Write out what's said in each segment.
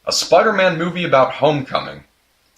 A Spider-Man movie about homecoming.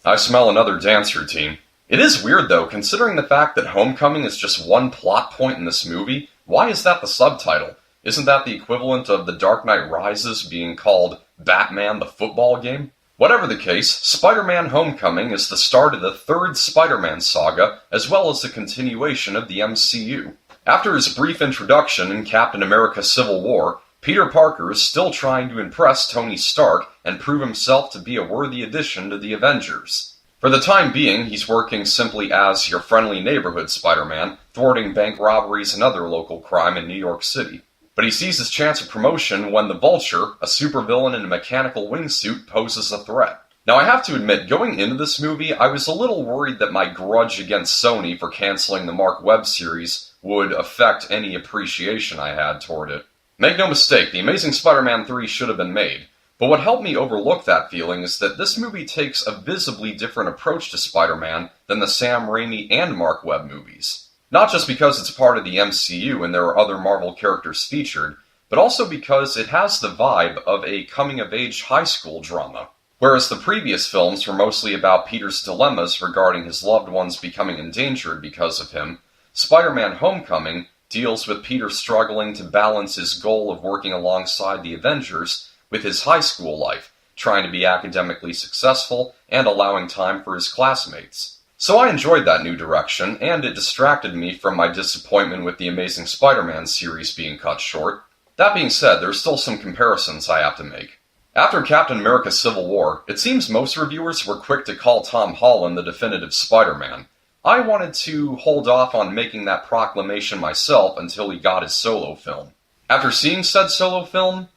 I smell another dance routine. It is weird though, considering the fact that homecoming is just one plot point in this movie. Why is that the subtitle? Isn't that the equivalent of The Dark Knight Rises being called Batman the Football Game? Whatever the case, Spider-Man Homecoming is the start of the third Spider-Man saga, as well as the continuation of the MCU. After his brief introduction in Captain America Civil War, Peter Parker is still trying to impress Tony Stark and prove himself to be a worthy addition to the Avengers. For the time being, he's working simply as your friendly neighborhood Spider-Man, thwarting bank robberies and other local crime in New York City. But he sees his chance of promotion when the Vulture, a supervillain in a mechanical wingsuit, poses a threat. Now I have to admit, going into this movie, I was a little worried that my grudge against Sony for canceling the Mark Webb series would affect any appreciation I had toward it. Make no mistake, The Amazing Spider-Man 3 should have been made, but what helped me overlook that feeling is that this movie takes a visibly different approach to Spider-Man than the Sam Raimi and Mark Webb movies. Not just because it's part of the MCU and there are other Marvel characters featured, but also because it has the vibe of a coming-of-age high school drama. Whereas the previous films were mostly about Peter's dilemmas regarding his loved ones becoming endangered because of him, Spider-Man Homecoming deals with Peter struggling to balance his goal of working alongside the Avengers with his high school life, trying to be academically successful and allowing time for his classmates. So I enjoyed that new direction, and it distracted me from my disappointment with the Amazing Spider-Man series being cut short. That being said, there's still some comparisons I have to make. After Captain America Civil War, it seems most reviewers were quick to call Tom Holland the definitive Spider-Man. I wanted to hold off on making that proclamation myself until he got his solo film. After seeing said solo film,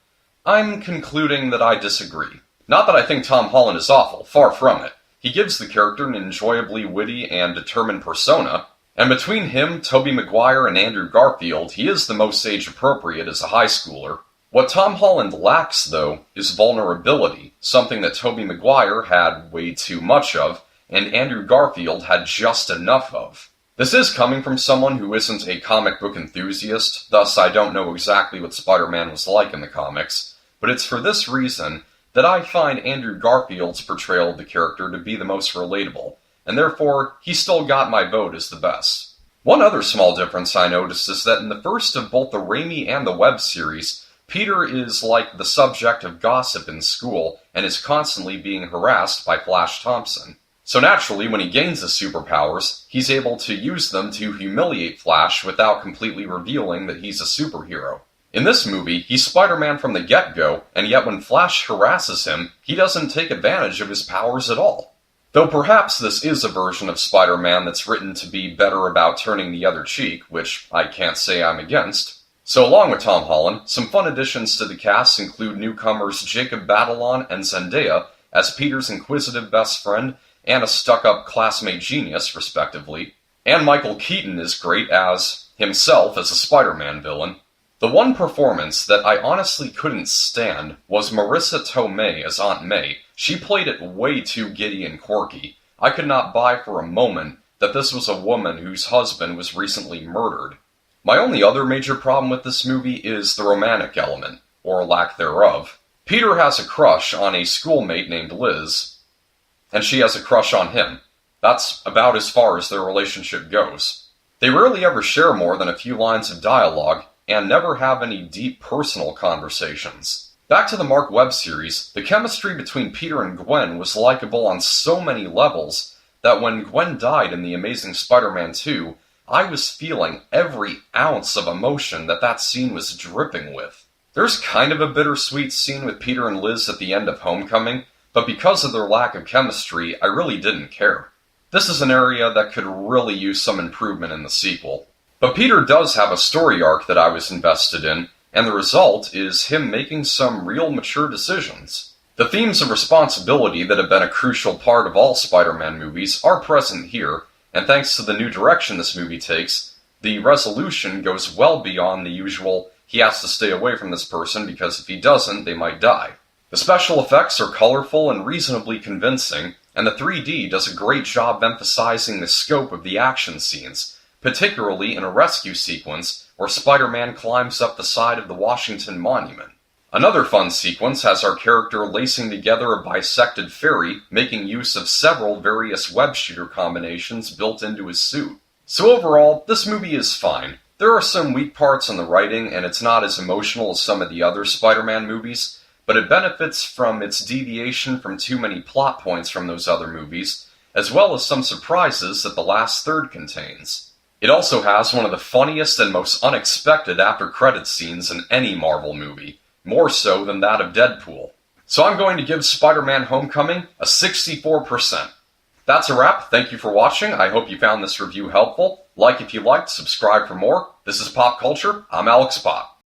I'm concluding that I disagree. Not that I think Tom Holland is awful, far from it. He gives the character an enjoyably witty and determined persona, and between him, Tobey Maguire, and Andrew Garfield, he is the most age-appropriate as a high schooler. What Tom Holland lacks, though, is vulnerability, something that Tobey Maguire had way too much of, and Andrew Garfield had just enough of. This is coming from someone who isn't a comic book enthusiast, thus I don't know exactly what Spider-Man was like in the comics, but it's for this reason that I find Andrew Garfield's portrayal of the character to be the most relatable, and therefore he still got my vote as the best. One other small difference I noticed is that in the first of both the Raimi and the Webb series, Peter is like the subject of gossip in school and is constantly being harassed by Flash Thompson. So naturally, when he gains his superpowers, he's able to use them to humiliate Flash without completely revealing that he's a superhero. In this movie, he's Spider-Man from the get-go, and yet when Flash harasses him, he doesn't take advantage of his powers at all. Though perhaps this is a version of Spider-Man that's written to be better about turning the other cheek, which I can't say I'm against. So along with Tom Holland, some fun additions to the cast include newcomers Jacob Batalon and Zendaya as Peter's inquisitive best friend, and a stuck-up classmate genius, respectively. And Michael Keaton is great as himself as a Spider-Man villain. The one performance that I honestly couldn't stand was Marissa Tomei as Aunt May. She played it way too giddy and quirky. I could not buy for a moment that this was a woman whose husband was recently murdered. My only other major problem with this movie is the romantic element, or lack thereof. Peter has a crush on a schoolmate named Liz, and she has a crush on him. That's about as far as their relationship goes. They rarely ever share more than a few lines of dialogue, and never have any deep personal conversations. Back to the Mark Webb series, the chemistry between Peter and Gwen was likable on so many levels that when Gwen died in The Amazing Spider-Man 2, I was feeling every ounce of emotion that scene was dripping with. There's kind of a bittersweet scene with Peter and Liz at the end of Homecoming, but because of their lack of chemistry, I really didn't care. This is an area that could really use some improvement in the sequel. But Peter does have a story arc that I was invested in, and the result is him making some real mature decisions. The themes of responsibility that have been a crucial part of all Spider-Man movies are present here, and thanks to the new direction this movie takes, the resolution goes well beyond the usual, he has to stay away from this person because if he doesn't, they might die. The special effects are colorful and reasonably convincing, and the 3D does a great job emphasizing the scope of the action scenes, particularly in a rescue sequence where Spider-Man climbs up the side of the Washington Monument. Another fun sequence has our character lacing together a bisected fairy, making use of several various web shooter combinations built into his suit. So overall, this movie is fine. There are some weak parts in the writing, and it's not as emotional as some of the other Spider-Man movies, but it benefits from its deviation from too many plot points from those other movies, as well as some surprises that the last third contains. It also has one of the funniest and most unexpected after-credits scenes in any Marvel movie, more so than that of Deadpool. So I'm going to give Spider-Man Homecoming a 64%. That's a wrap. Thank you for watching. I hope you found this review helpful. Like if you liked, subscribe for more. This is Pop Culture. I'm Alex Pop.